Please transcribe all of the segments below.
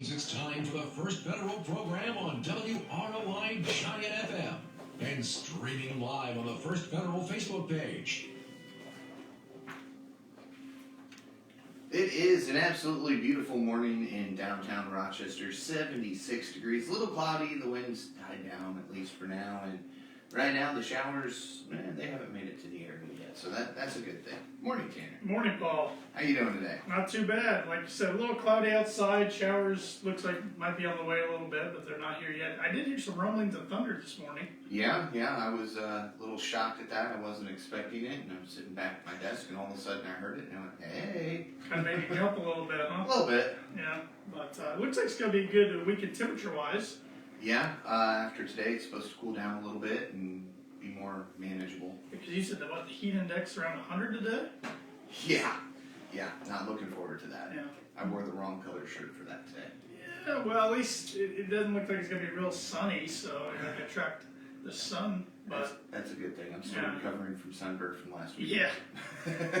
It's time for the first federal program on WROI Giant FM and streaming live on the First Federal Facebook page. It is an absolutely beautiful morning in downtown Rochester, 76 degrees, a little cloudy, the wind's died down at least for now, and right now the showers, they haven't made it to the area yet, so that's a good thing. Morning, Tanner. Morning, Paul. How you doing today? Not too bad. Like you said, a little cloudy outside. Showers looks like might be on the way a little bit, but they're not here yet. I did hear some rumblings of thunder this morning. Yeah, I was a little shocked at that. I wasn't expecting it, and I was sitting back at my desk, and all of a sudden I heard it, and I went, hey. Kind of made me jump a little bit, huh? A little bit. Yeah, but it looks like it's going to be a good weekend temperature-wise. Yeah, after today it's supposed to cool down a little bit and be more manageable. Because you said that, what, the heat index around 100 today? Yeah, not looking forward to that. Yeah. I wore the wrong color shirt for that today. Yeah, well, at least it doesn't look like it's going to be real sunny, so you're not going to attract the sun. But That's a good thing. I'm still recovering from sunburn from last week. yeah.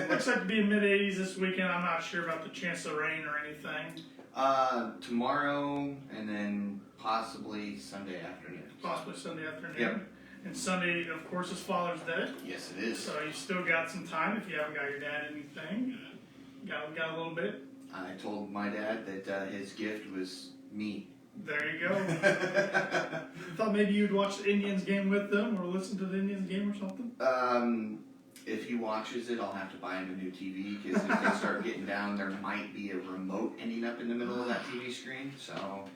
Looks like to be in mid-80s this weekend. I'm not sure about the chance of rain or anything. Tomorrow and then possibly Sunday afternoon. Possibly Sunday afternoon. Yep. And Sunday, of course, is Father's Day. Yes, it is. So you still got some time if you haven't got your dad anything. Got a little bit. I told my dad that his gift was me. There you go. Thought maybe you'd watch the Indians game with them or listen to the Indians game or something. If he watches it, I'll have to buy him a new TV because if they start getting down, there might be a remote ending up in the middle of that TV screen. So.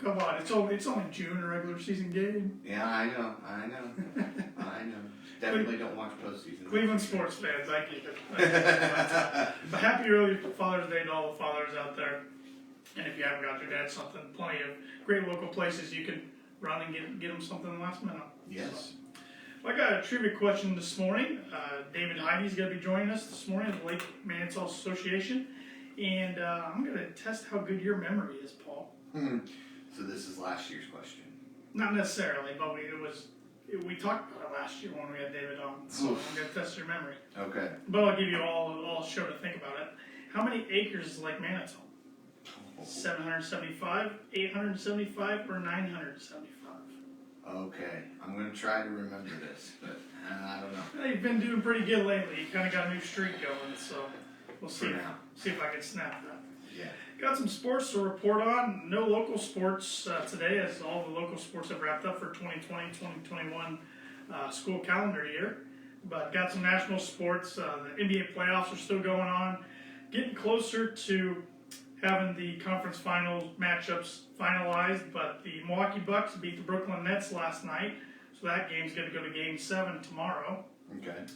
Come on, it's only June, a regular season game. Yeah, I know. Definitely don't watch postseason. Cleveland sports fans, I get it. But happy early Father's Day to all the fathers out there. And if you haven't got your dad something, plenty of great local places you can run and get them something last minute. Yes. Well, I got a trivia question this morning. David Heyde is going to be joining us this morning at the Lake Manitou Association. And I'm going to test how good your memory is, Paul. So this is last year's question. Not necessarily, but we talked about it last year when we had David on. So I'm going to test your memory. Okay. But I'll give you all show to think about it. How many acres is Lake Manitou? 775, 875, or 975? Okay. I'm going to try to remember this, but I don't know. They've been doing pretty good lately. You kind of got a new streak going, so we'll see if I can snap that. Yeah. Got some sports to report on. No local sports today, as all the local sports have wrapped up for 2020-2021 school calendar year. But got some national sports. The NBA playoffs are still going on. Getting closer to having the conference finals matchups finalized. But the Milwaukee Bucks beat the Brooklyn Nets last night, so that game's going to go to Game 7 tomorrow. Okay.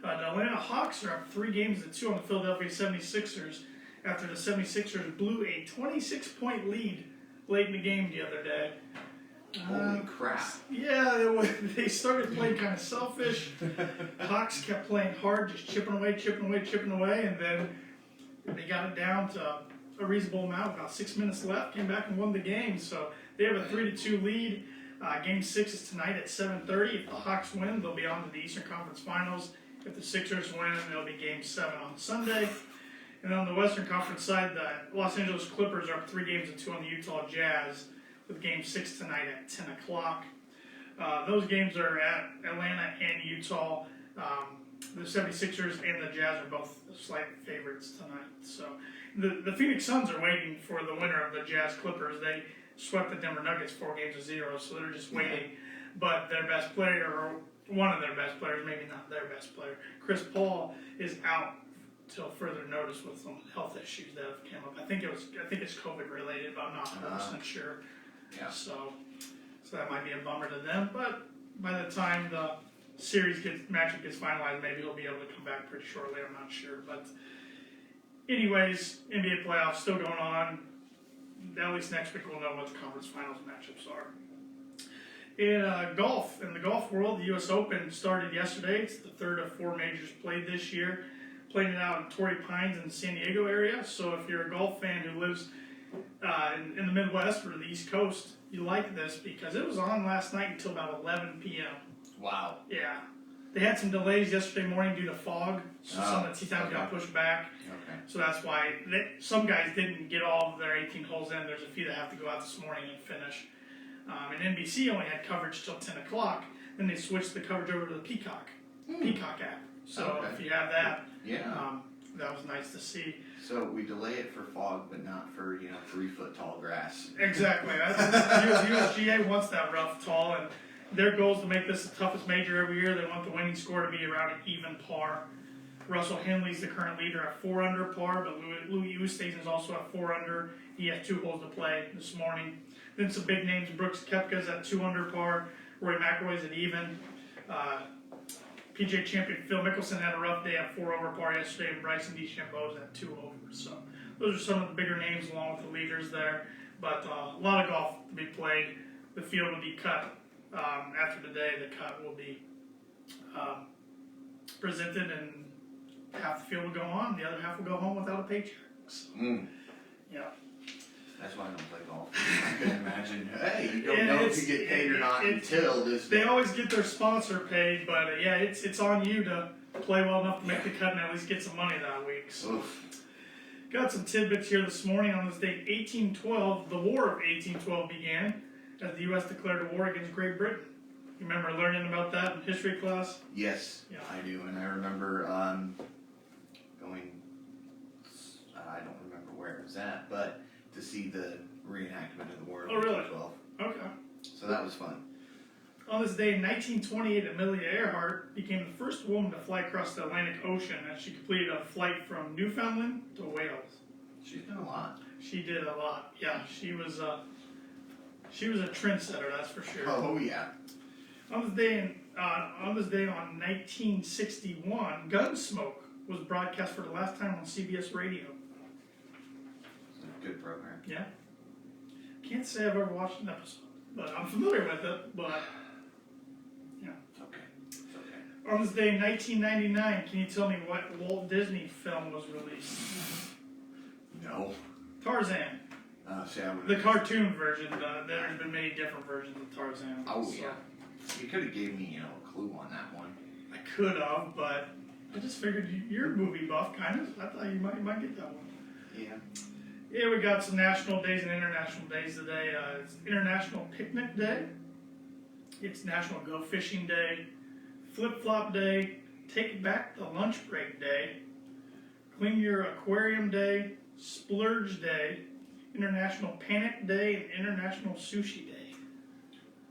The Atlanta Hawks are up 3-2 on the Philadelphia 76ers. After the 76ers blew a 26-point lead late in the game the other day. Holy crap. Yeah, they started playing kind of selfish. Hawks kept playing hard, just chipping away, and then they got it down to a reasonable amount, about 6 minutes left, came back and won the game. So they have a 3-2 lead. Game 6 is tonight at 7:30. If the Hawks win, they'll be on to the Eastern Conference Finals. If the Sixers win, it'll be Game 7 on Sunday. And on the Western Conference side, the Los Angeles Clippers are up 3-2 on the Utah Jazz with Game 6 tonight at 10 o'clock. Those games are at Atlanta and Utah. The 76ers and the Jazz are both slight favorites tonight. So the Phoenix Suns are waiting for the winner of the Jazz Clippers. They swept the Denver Nuggets 4-0, so they're just waiting. But their best player, or one of their best players, maybe not their best player, Chris Paul, is out till further notice with some health issues that have come up. I think it's COVID related, but I'm not 100% sure. Yeah. So that might be a bummer to them. But by the time the matchup gets finalized, maybe he'll be able to come back pretty shortly. I'm not sure. But anyways, NBA playoffs still going on. At least next week we'll know what the conference finals matchups are. In golf, in the golf world, the U.S. Open started yesterday. It's the third of 4 majors played this year. Playing it out in Torrey Pines in the San Diego area. So if you're a golf fan who lives in the Midwest or the East Coast, you like this because it was on last night until about 11 p.m. Wow. Yeah. They had some delays yesterday morning due to fog, so some of the tee times got pushed back. Okay. So that's why some guys didn't get all of their 18 holes in. There's a few that have to go out this morning and finish. And NBC only had coverage till 10 o'clock. Then they switched the coverage over to the Peacock app. So if you have that, that was nice to see. So we delay it for fog, but not for 3 foot tall grass. Exactly. USGA wants that rough, tall, and their goal is to make this the toughest major every year. They want the winning score to be around an even par. Russell Henley's the current leader at 4 under par, but Louis Oosthuizen is also at 4 under. He has 2 holes to play this morning. Then some big names: Brooks Koepka's at 2 under par. Rory McIlroy's at even. PGA champion Phil Mickelson had a rough day at 4 over par yesterday, and Bryson DeChambeau's at 2 over. So those are some of the bigger names along with the leaders there. But a lot of golf to be played. The field will be cut after today. The cut will be presented, and half the field will go on. The other half will go home without a paycheck. So, yeah. That's why I don't play golf. I can imagine. Hey, you don't know if you get paid or not until this. They always get their sponsor paid, but it's on you to play well enough to make the cut and at least get some money that week. So, got some tidbits here this morning. On this date, 1812, the War of 1812 began as the U.S. declared a war against Great Britain. You remember learning about that in history class? Yes, I do, and I remember going. I don't remember where it was at, but to see the reenactment of the War of 1812. Okay. So that was fun. On this day in 1928, Amelia Earhart became the first woman to fly across the Atlantic Ocean as she completed a flight from Newfoundland to Wales. She's done a lot. She did a lot. Yeah, she was a trendsetter, that's for sure. Oh yeah. On this day on 1961, Gunsmoke was broadcast for the last time on CBS Radio. It's a good program. Yeah. Can't say I've ever watched an episode, but I'm familiar with it. But yeah. Okay. It's okay. On this day in 1999, can you tell me what Walt Disney film was released? No. Tarzan. The cartoon version. There's been many different versions of Tarzan. Oh yeah. You could have gave me a clue on that one. I could have, but I just figured you're a movie buff, kind of. I thought you might get that one. Yeah. Yeah, we got some national days and international days today. It's International Picnic Day. It's National Go Fishing Day. Flip Flop Day. Take Back the Lunch Break Day. Clean Your Aquarium Day. Splurge Day. International Panic Day and International Sushi Day.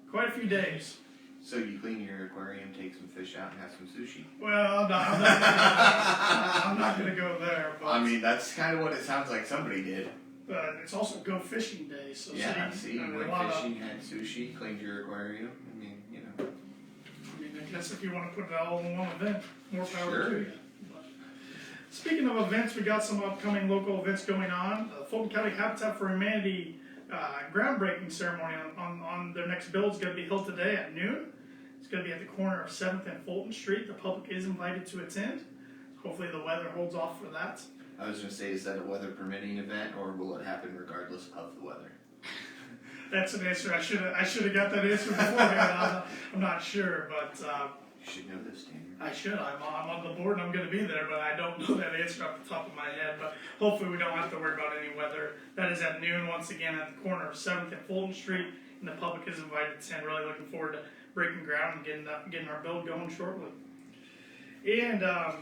Quite a few days. So you clean your aquarium, take some fish out, and have some sushi. Well, I'm not going to go there. But, I mean, that's kind of what it sounds like somebody did. But it's also Go Fishing Day. So yeah, see, you went fishing, had sushi, cleaned your aquarium. I mean, I guess if you want to put it all in one event, more power to you. But speaking of events, we got some upcoming local events going on. Fulton County Habitat for Humanity groundbreaking ceremony on their next build is going to be held today at noon. It's going to be at the corner of 7th and Fulton Street. The public is invited to attend. Hopefully the weather holds off for that. I was going to say, is that a weather permitting event, or will it happen regardless of the weather? That's an answer. I should have got that answer beforehand. I'm not sure, but you should know this, Daniel. I should. I'm on the board and I'm going to be there, but I don't know that answer off the top of my head. But hopefully we don't have to worry about any weather. That is at noon once again at the corner of 7th and Fulton Street, and the public is invited to attend. Really looking forward to breaking ground and getting our build going shortly. And I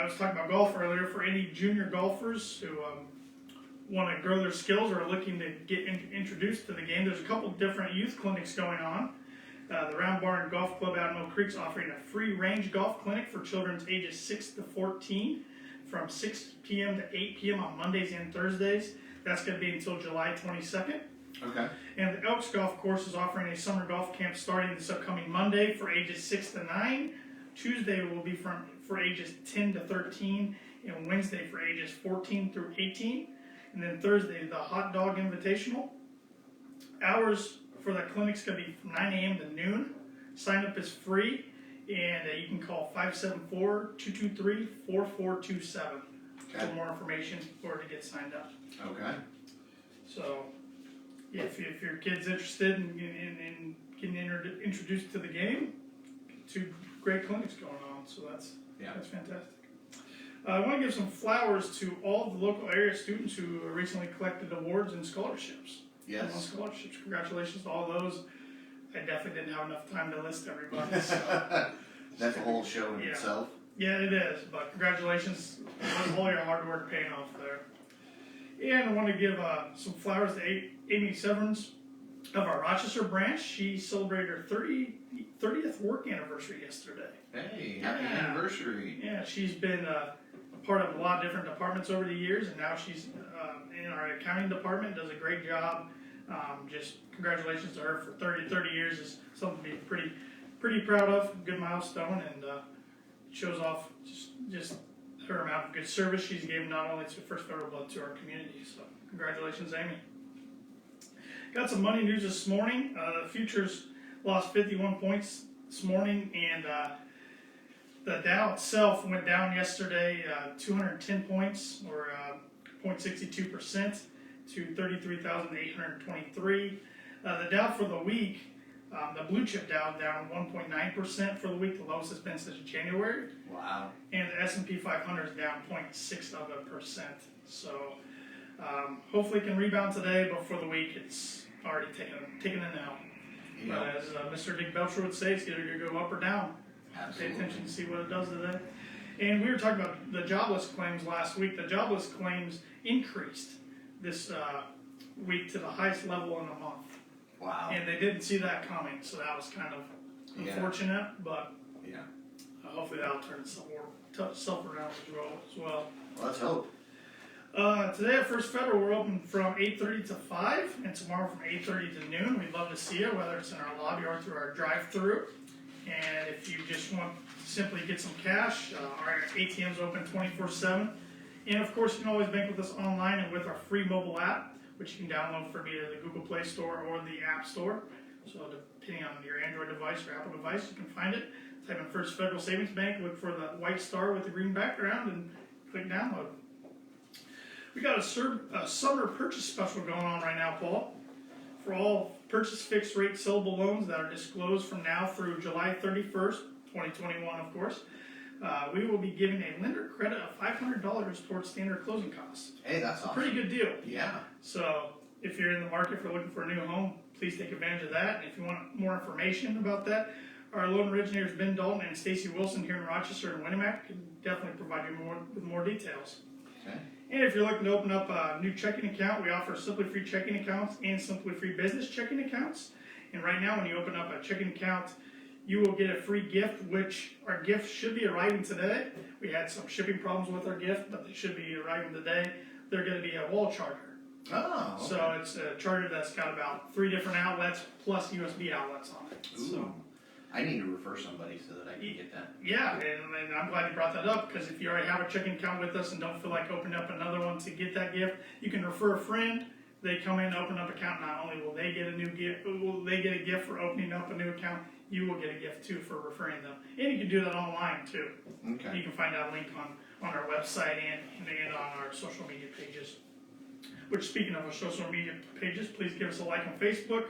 was talking about golf earlier. For any junior golfers who want to grow their skills or are looking to get introduced to the game, there's a couple different youth clinics going on. The Round Barn Golf Club out in Mill Creek is offering a free range golf clinic for children ages 6 to 14 from 6 p.m. to 8 p.m. on Mondays and Thursdays. That's going to be until July 22nd. Okay. And the Elks Golf Course is offering a summer golf camp starting this upcoming Monday for ages 6 to 9. Tuesday will be for ages 10 to 13, and Wednesday for ages 14 through 18. And then Thursday, the Hot Dog Invitational. Hours for that clinic's going to be from 9 a.m. to noon. Sign up is free, and you can call 574-223-4427 for more information or to get signed up. Okay. So, yeah, if your kid's interested in getting introduced to the game, 2 great clinics going on, so that's fantastic. I want to give some flowers to all the local area students who recently collected awards and scholarships. Yes. On scholarships. Congratulations to all those. I definitely didn't have enough time to list everybody. So. That's a whole show in itself. Yeah, it is, but congratulations on all your hard work paying off there. And I want to give some flowers to Amy Severns of our Rochester branch. She celebrated her 30th work anniversary yesterday. Hey, happy anniversary. Yeah, she's been a part of a lot of different departments over the years, and now she's in our accounting department, does a great job. Just congratulations to her for 30 years is something to be pretty proud of, good milestone, and shows off just her amount of good service she's given not only to First Federal but to our community. So congratulations, Amy. Got some money news this morning. The futures lost 51 points this morning, and the Dow itself went down yesterday 210 points, or 0.62%, to 33,823. The Dow for the week, the blue chip Dow down 1.9% for the week, the lowest it's been since January. Wow. And the S&P 500 is down 0.6%. So hopefully it can rebound today, but for the week it's already taken a L. But as Mr. Dick Belcher would say, it's either going to go up or down. Absolutely. Pay attention to see what it does today. And we were talking about the jobless claims last week. The jobless claims increased this week to the highest level in a month. Wow. And they didn't see that coming, so that was kind of unfortunate, but hopefully that'll turn itself around as well. Let's hope. Today at First Federal, we're open from 8:30 to 5, and tomorrow from 8:30 to noon. We'd love to see you, whether it's in our lobby or through our drive-thru. And if you just want to simply get some cash, our ATM's open 24/7. And of course, you can always bank with us online and with our free mobile app, which you can download from either the Google Play Store or the App Store. So depending on your Android device or Apple device, you can find it. Type in First Federal Savings Bank, look for the white star with the green background, and click download. We got a summer purchase special going on right now, Paul. For all purchase fixed rate sellable loans that are disclosed from now through July 31st, 2021, of course, we will be giving a lender credit of $500 towards standard closing costs. Hey, that's awesome. Pretty good deal. Yeah. So if you're in the market for looking for a new home, please take advantage of that. And if you want more information about that, our loan originators Ben Dalton and Stacy Wilson here in Rochester and Winamac can definitely provide you with more details. Okay. And if you're looking to open up a new checking account, we offer Simply Free checking accounts and Simply Free business checking accounts. And right now, when you open up a checking account, you will get a free gift, which our gift should be arriving today. We had some shipping problems with our gift, but they should be arriving today. They're going to be a wall charger. Oh, okay. So it's a charger that's got about 3 different outlets plus USB outlets on it. Ooh. So I need to refer somebody so that I can get that. yeah, and I'm glad you brought that up, because if you already have a checking account with us and don't feel like opening up another one to get that gift, you can refer a friend. They come in, open up an account. Not only will they get a new gift, will they get a gift for opening up a new account, you will get a gift too for referring them. And you can do that online too. Okay. You can find that link on our website and on our social media pages. Which, speaking of our social media pages, please give us a like on Facebook.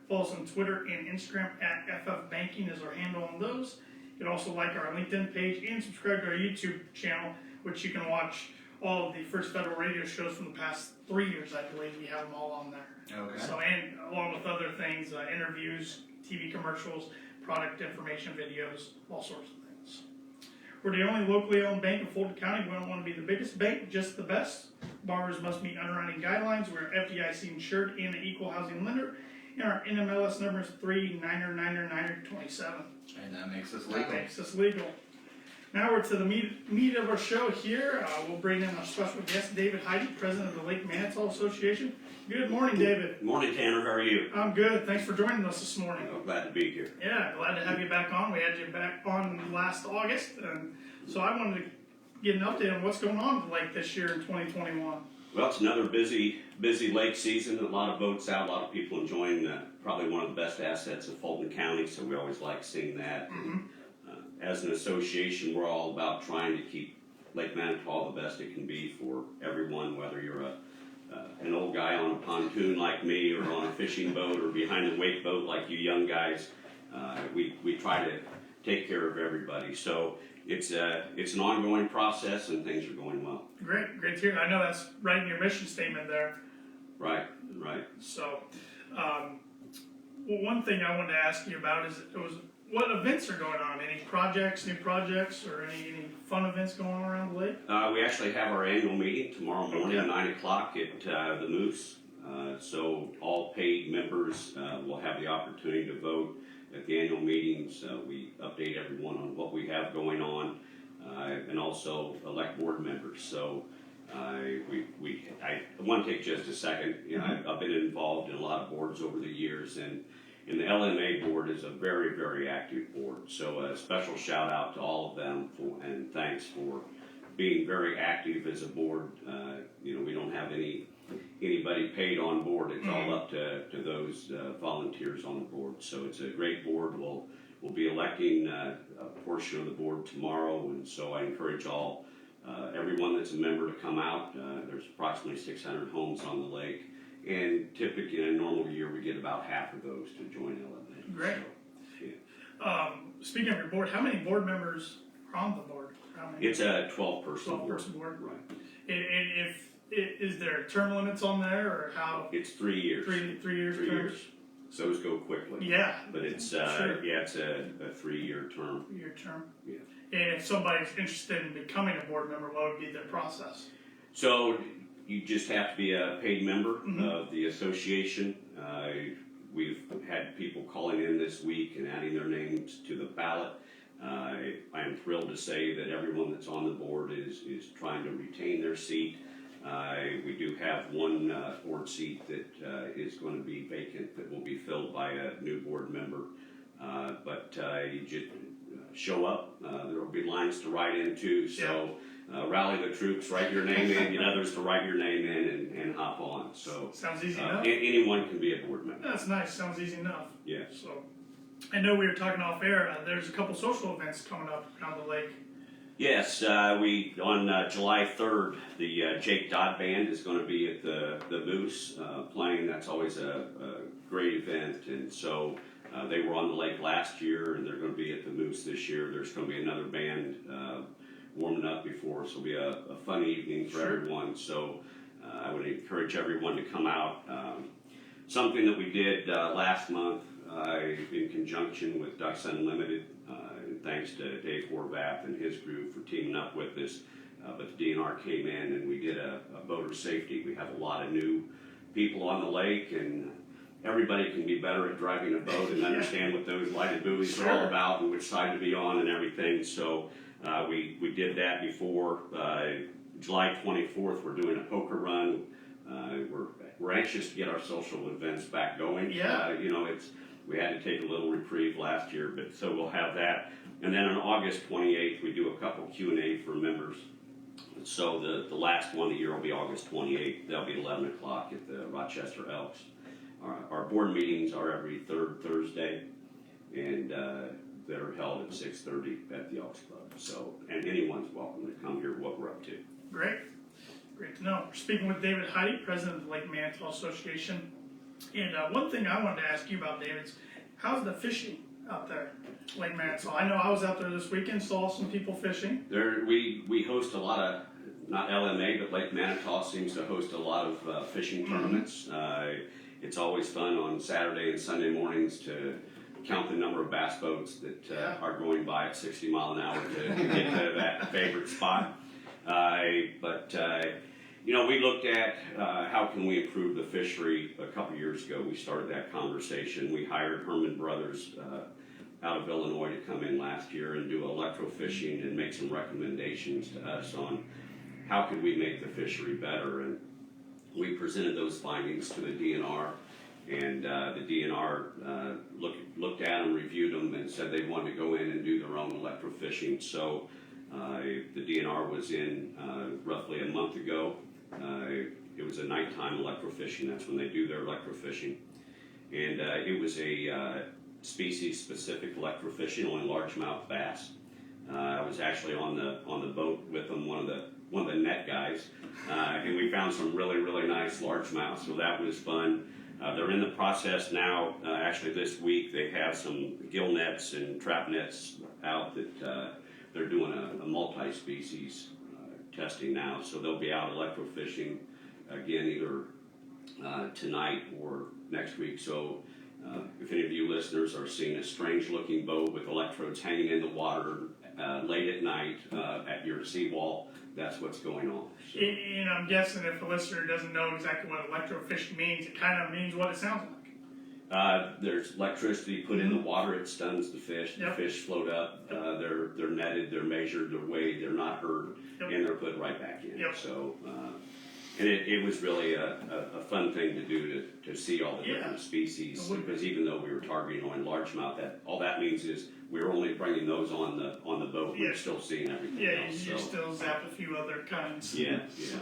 Follow us on Twitter and Instagram at FF Banking is our handle on those. You can also like our LinkedIn page and subscribe to our YouTube channel, which you can watch all of the First Federal radio shows from the past 3 years. I believe we have them all on there. Okay. So, and along with other things, interviews, TV commercials, product information videos, all sorts of things. We're the only locally owned bank in Fulton County. We don't want to be the biggest bank, just the best. Borrowers must meet underwriting guidelines. We're FDIC insured and an equal housing lender. And our NMLS number is 399927. And that makes us legal. That makes us legal. Now we're to the meat of our show here. We'll bring in our special guest, David Heyde, president of the Lake Manitou Association. Good morning, David. Good morning, Tanner. How are you? I'm good. Thanks for joining us this morning. I'm glad to be here. Yeah, glad to have you back on. We had you back on last August, and so I wanted to get an update on what's going on with the lake this year in 2021. Well, it's another busy lake season. A lot of boats out, a lot of people enjoying probably one of the best assets of Fulton County, so we always like seeing that. Mm-hmm. As an association, we're all about trying to keep Lake Manitou the best it can be for everyone, whether you're an old guy on a pontoon like me, or on a fishing boat, or behind a wake boat like you young guys. We try to take care of everybody. So it's an ongoing process, and things are going well. Great to hear. I know that's right in your mission statement there. Right. So, well, one thing I wanted to ask you about is what events are going on? Any projects, new projects, or any fun events going on around the lake? We actually have our annual meeting tomorrow morning at Okay. 9 o'clock at the Moose. So all paid members will have the opportunity to vote at the annual meetings. We update everyone on what we have going on, and also elect board members. So I want to take just a second. You know, I've been involved in a lot of boards over the years, and the LMA board is a very, very active board. So a special shout out to all of them and thanks for being very active as a board. You know, we don't have anybody paid on board. It's all up to those volunteers on the board. So it's a great board. We'll be electing a portion of the board tomorrow, and so I encourage everyone that's a member to come out. There's approximately 600 homes on the lake, and typically in a normal year we get about half of those to join LMA. Great. So, yeah. Speaking of your board, how many board members are on the board? How many? It's a 12-person board. 12-person board. Right. Is there term limits on there, or how? It's 3 years. 3 years. 3 terms? years. Those go quickly. Yeah. But it's Sure. yeah, it's a 3-year term. 3-year term. Yeah. And if somebody's interested in becoming a board member, what would be their process? So you just have to be a paid member of the association. We've had people calling in this week and adding their names to the ballot. I am thrilled to say that everyone that's on the board is trying to retain their seat. We do have one board seat that is going to be vacant that will be filled by a new board member. But you just show up. There will be lines to write in too. So rally the troops, write your name in, get others to write your name in, and hop on. So Sounds easy enough. Anyone can be a board member. That's nice. Sounds easy enough. Yeah. So, I know we were talking off air. There's a couple social events coming up around the lake. Yes, we on July 3rd, the Jake Dodd Band is going to be at the Moose playing. That's always a great event, and so they were on the lake last year, and they're going to be at the Moose this year. There's going to be another band warming up before, so it'll be a fun evening for everyone. So I would encourage everyone to come out. Something that we did last month in conjunction with Ducks Unlimited. Thanks to Dave Horvath and his group for teaming up with us. But the DNR came in and we did a boater safety. We have a lot of new people on the lake, and everybody can be better at driving a boat and understand what those lighted buoys are all about and which side to be on and everything. So we did that before. July 24th, we're doing a poker run. We're anxious to get our social events back going. Yeah. You know, we had to take a little reprieve last year, but so we'll have that. And then on August 28th, we do a couple Q&A for members. So the last one of the year will be August 28th. That'll be 11 o'clock at the Rochester Elks. Our board meetings are every third Thursday, and they're held at 6:30 at the Elks Club. So, and anyone's welcome to come here, what we're up to. Great to know. We're speaking with David Heyde, president of the Lake Manitou Association. And one thing I wanted to ask you about, David, is how's the fishing out there, Lake Manitou? I know I was out there this weekend, saw some people fishing. We host a lot of, not LMA, but Lake Manitou seems to host a lot of fishing tournaments. It's always fun on Saturday and Sunday mornings to count the number of bass boats that are going by at 60 miles an hour to get to that favorite spot. You know, we looked at how can we improve the fishery a couple years ago. We started that conversation. We hired Herman Brothers out of Illinois to come in last year and do electrofishing and make some recommendations to us on how could we make the fishery better. And we presented those findings to the DNR, and the DNR looked at them, reviewed them, and said they wanted to go in and do their own electrofishing. So the DNR was in roughly a month ago. It was a nighttime electrofishing. That's when they do their electrofishing, and it was a species-specific electrofishing, only largemouth bass. I was actually on the boat with them, one of the net guys, and we found some really nice largemouth. So that was fun. They're in the process now. Actually, this week they have some gill nets and trap nets out that they're doing a multi-species testing now, so they'll be out electrofishing again either tonight or next week. So if any of you listeners are seeing a strange-looking boat with electrodes hanging in the water late at night at your seawall, that's what's going on. So. And I'm guessing if the listener doesn't know exactly what electrofishing means, it kind of means what it sounds like. There's electricity put in the water, it stuns the fish. Yep. The fish float up, they're netted, they're measured, they're weighed, they're not hurt, Yep. and they're put right back in. Yep. So, and it was really a fun thing to do to see all the different species, because even though we were targeting only largemouth, all that means is we're only bringing those on the boat. Yeah. We're still seeing everything Yeah, else. you So. still zap a few other kinds. Yeah, So,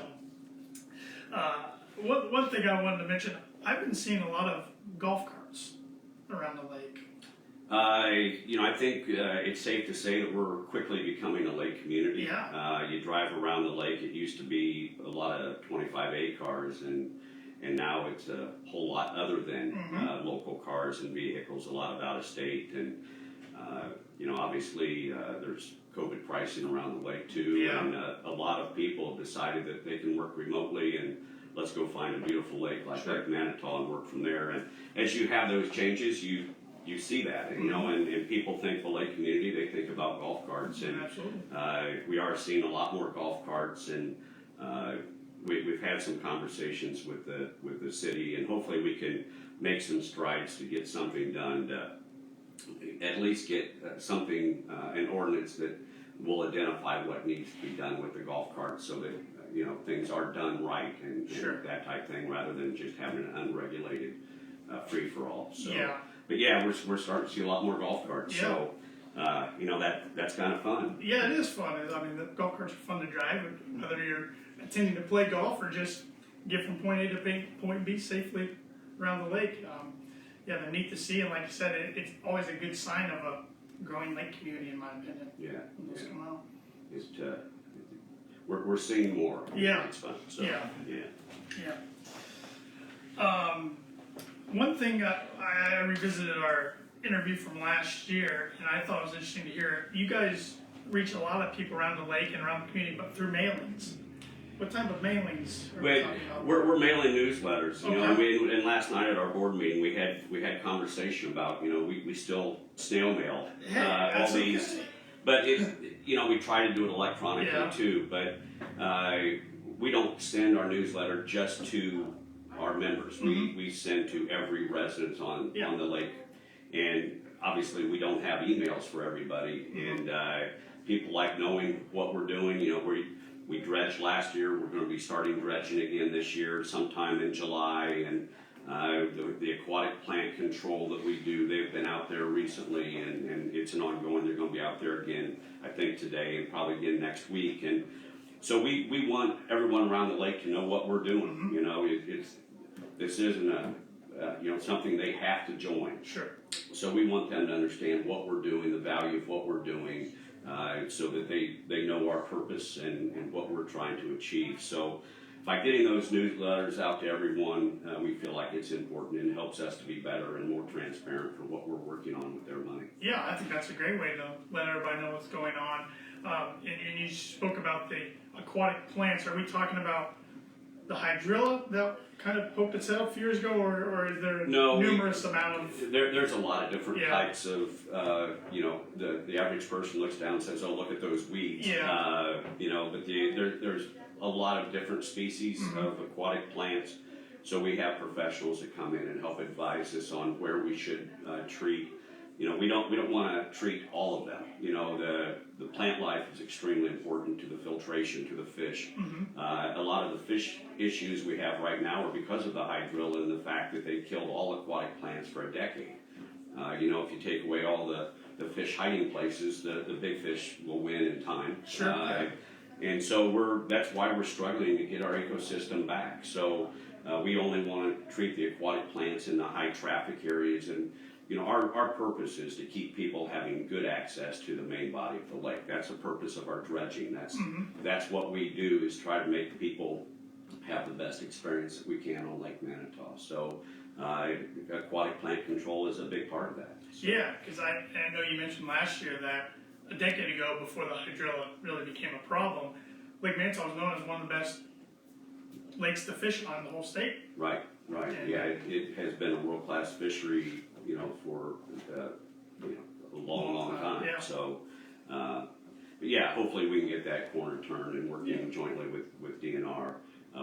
one thing I wanted to mention, I've been seeing a lot of golf carts around the lake. I think it's safe to say that we're quickly becoming a lake community. Yeah. You drive around the lake, it used to be a lot of 25A cars, and now it's a whole lot other than local cars and vehicles, a lot of out of state, and obviously there's COVID pricing around the lake too, Yeah. and a lot of people have decided that they can work remotely, and let's go find a beautiful lake like Lake Manitou and work from there. And as you have those changes, you see that, and people think the lake community, they think about golf carts, and Absolutely. we are seeing a lot more golf carts, and we've had some conversations with the city, and hopefully we can make some strides to get something done to at least get something, an ordinance that will identify what needs to be done with the golf carts, so that things are done right and that type thing, rather than just having an unregulated free for all. So. Yeah. But yeah, we're starting to see a lot more golf carts. Yeah. So that's kind of fun. Yeah, it is fun. I mean, the golf carts are fun to drive, whether you're intending to play golf or just get from point A to point B safely around the lake. Yeah, they're neat to see, and like I said, it's always a good sign of a growing lake community, in my opinion. Yeah. When those come out. It's we're seeing more. Yeah. It's fun. So, Yeah. Yeah. Yeah. One thing I revisited our interview from last year, and I thought it was interesting to hear. You guys reach a lot of people around the lake and around the community, but through mailings. What type of mailings are we talking about? We're mailing newsletters. Okay. And last night at our board meeting, we had conversation about we still snail mail all these, okay. but we try to do it electronically too. But we don't send our newsletter just to our members. We send to every resident on the lake, and obviously we don't have emails for everybody, and people like knowing what we're doing. We dredged last year. We're going to be starting dredging again this year, sometime in July. And the aquatic plant control that we do, they've been out there recently, and it's an ongoing. They're going to be out there again, I think today, and probably again next week. And so we want everyone around the lake to know what we're doing. This isn't something they have to join. Sure. So we want them to understand what we're doing, the value of what we're doing, so that they know our purpose and what we're trying to achieve. So by getting those newsletters out to everyone, we feel like it's important and helps us to be better and more transparent for what we're working on with their money. Yeah, I think that's a great way to let everybody know what's going on. And you spoke about the aquatic plants. Are we talking about the hydrilla that kind of poked its head up a few years ago, or is there numerous amount of... There's a lot of different types of, the average person looks down and says, oh, look at those weeds. Yeah. But there's a lot of different species of aquatic plants. So we have professionals that come in and help advise us on where we should treat. We don't want to treat all of them. The plant life is extremely important to the filtration, to the fish. A lot of the fish issues we have right now are because of the hydrilla and the fact that they killed all aquatic plants for a decade. If you take away all the fish hiding places, the big fish will win in time. Sure. And so that's why we're struggling to get our ecosystem back. So we only want to treat the aquatic plants in the high traffic areas, and our purpose is to keep people having good access to the main body of the lake. That's the purpose of our dredging. That's what we do, is try to make people have the best experience that we can on Lake Manitou. So aquatic plant control is a big part of that. So. Yeah, because I know you mentioned last year that a decade ago, before the hydrilla really became a problem, Lake Manitou is known as one of the best lakes to fish on in the whole state. Right, right. And- Yeah, it has been a world-class fishery, for a long time. Yeah. So, but yeah, hopefully we can get that corner turned and working jointly with DNR.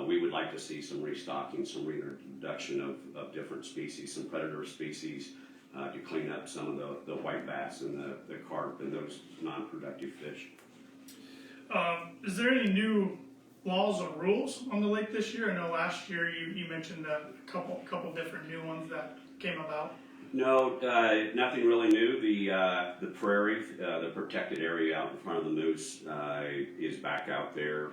We would like to see some restocking, some reintroduction of different species, some predator species, to clean up some of the white bass and the carp and those non-productive fish. Is there any new laws or rules on the lake this year? I know last year you mentioned a couple different new ones that came about. No, nothing really new. The prairie, the protected area out in front of the moose, is back out there.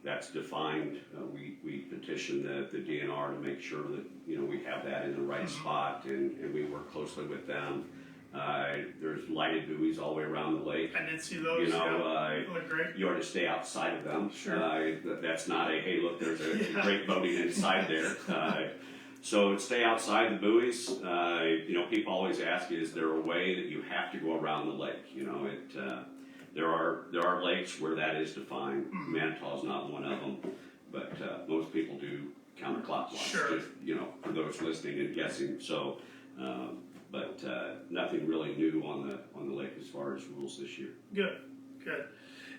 That's defined. We petitioned the DNR to make sure that we have that in the right spot, and we work closely with them. There's lighted buoys all the way around the lake. I did see those. They look great. You ought to stay outside of them. Sure. That's not a, hey, look, there's a great boating inside there. So stay outside the buoys. People always ask, is there a way that you have to go around the lake? There are lakes where that is defined. Manitou is not one of them, but most people do counterclockwise. Sure. Just, for those listening and guessing. So, but nothing really new on the lake as far as rules this year. Good.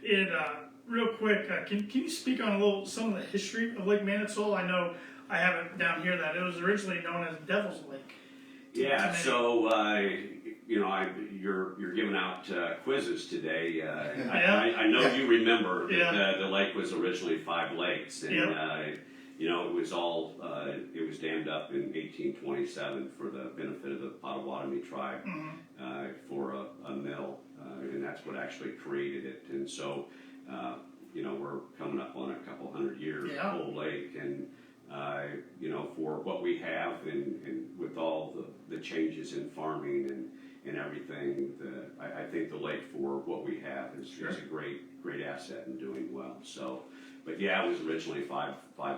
And real quick, can you speak on some of the history of Lake Manitou? I know I have it down here that it was originally known as Devil's Lake. Yeah. So you're giving out quizzes today. I know you remember that the lake was originally 5 lakes, and it was all it was dammed up in 1827 for the benefit of the Potawatomi tribe for a mill, and that's what actually created it. And so we're coming up on a couple hundred years old lake, and for what we have, and with all the changes in farming and everything, I think the lake for what we have is a great asset and doing well. So, but yeah, it was originally five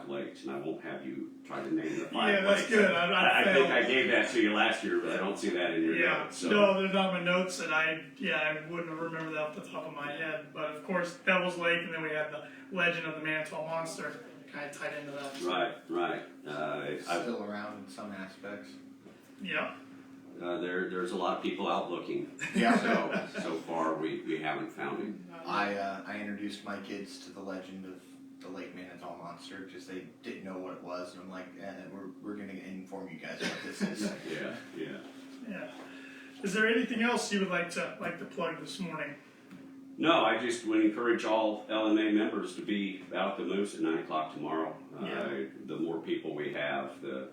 lakes, and I won't have you try to name the 5 lakes. Yeah, that's good. I think I gave that to you last year, but I don't see that in your notes. So. No, they're not my notes, and I wouldn't have remembered that off the top of my head. But of course, Devil's Lake, and then we have the legend of the Manitou Monster, kind of tied into that. Right. Still around in some aspects. Yeah. There's a lot of people out looking. Yeah. So far we haven't found him. I introduced my kids to the legend of the Lake Manitou Monster because they didn't know what it was, and I'm like, we're going to inform you guys what this is. Yeah. Is there anything else you would like to plug this morning? No, I just would encourage all LMA members to be out at the Moose at 9 o'clock tomorrow. The more people we have, the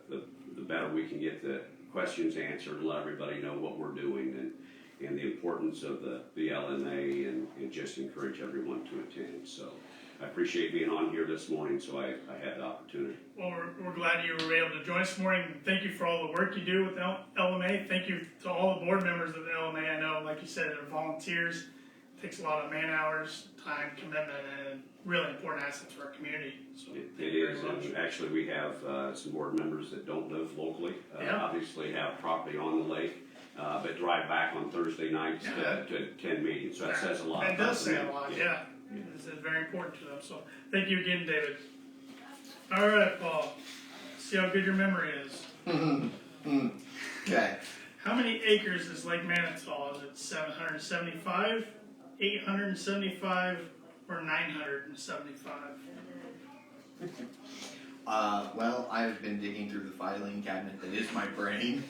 better we can get the questions answered and let everybody know what we're doing and the importance of the LMA, and just encourage everyone to attend. So I appreciate being on here this morning, so I had the opportunity. Well, we're glad you were able to join us this morning. Thank you for all the work you do with LMA. Thank you to all the board members of the LMA. I know, like you said, they're volunteers. It takes a lot of man hours, time, commitment, and really important assets for our community. So It is, and actually we have some board members that don't live locally, obviously have property on the lake, but drive back on Thursday nights to attend meetings. So that says a lot. That does say a lot, yeah. It's very important to them. So thank you again, David. All right, Paul. See how good your memory is. Okay. How many acres is Lake Manitou? Is it 775, 875, or 975? Well, I've been digging through the filing cabinet that is my brain.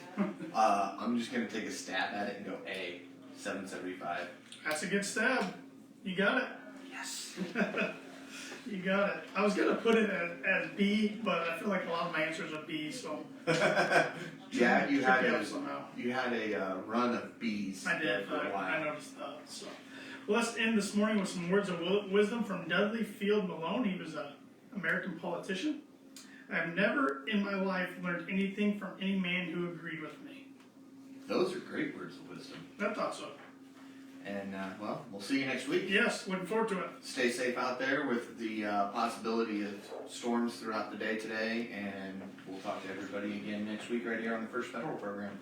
I'm just going to take a stab at it and go A, 775. That's a good stab. You got it. Yes. You got it. I was gonna put it as B, but I feel like a lot of my answers are B, so. Yeah, you had somehow. a run of B's. I did. For a while. I noticed that. So, well, let's end this morning with some words of wisdom from Dudley Field Malone. He was an American politician. I've never in my life learned anything from any man who agreed with me. Those are great words of wisdom. I thought so. And, well, we'll see you next week. Yes, looking forward to it. Stay safe out there with the possibility of storms throughout the day today, and we'll talk to everybody again next week right here on the First Federal Program.